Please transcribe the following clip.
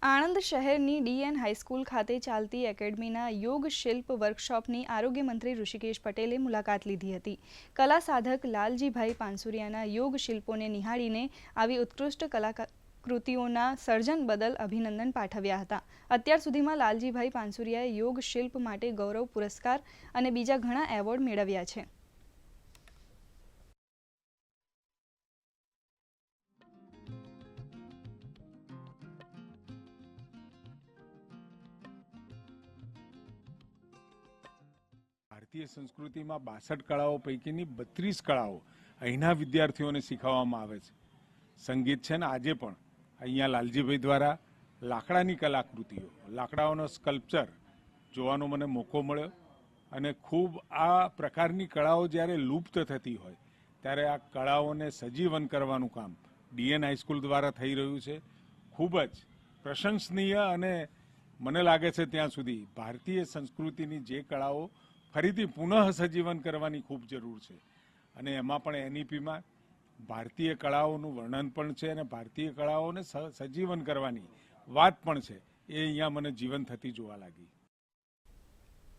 આણંદ શહેરની DN high school ખાતે ચાલતી એકેડમીના યોગ શિલ્પ વર્કશોપની આરોગ્ય મંત્રી ઋષિકેશ પટેલે મુલાકાત લીધી હતી. કલા સાધક લાલજીભાઈ પાનસુરિયાના યોગ શિલ્પોને નિહાળીને આવી ઉત્કૃષ્ટ કલાકૃતિઓના સર્જન બદલ અભિનંદન પાઠવ્યા હતા. અત્યાર સુધીમાં લાલજીભાઈ પાનસુરિયાએ યોગ શિલ્પ માટે ગૌરવ પુરસ્કાર અને બીજા ઘણા એવોર્ડ મેળવ્યા છે. ભારતીય સંસ્કૃતિમાં 62 કળાઓ પૈકીની 32 કળાઓ અહીંના વિદ્યાર્થીઓને શીખવવામાં આવે છે. સંગીત છે ને, આજે પણ અહીંયા લાલજીભાઈ દ્વારા લાકડાની કલાકૃતિઓ, લાકડાઓનો સ્કલ્પચર જોવાનો મને મોકો મળ્યો અને ખૂબ આ પ્રકારની કળાઓ જ્યારે લુપ્ત થતી હોય ત્યારે આ કળાઓને સજીવન કરવાનું કામ ડીએન હાઈસ્કૂલ દ્વારા થઈ રહ્યું છે. ખૂબ જ પ્રશંસનીય અને મને લાગે છે ત્યાં સુધી ભારતીય સંસ્કૃતિની જે કળાઓ ફરીથી પુનઃ સજીવન કરવાની ખૂબ જરૂર છે અને એમાં પણ એનઈપીમાં ભારતીય કળાઓનું વર્ણન પણ છે અને ભારતીય કળાઓને સજીવન કરવાની વાત પણ છે. એ અહીંયા મને જીવન થતી જોવા લાગી.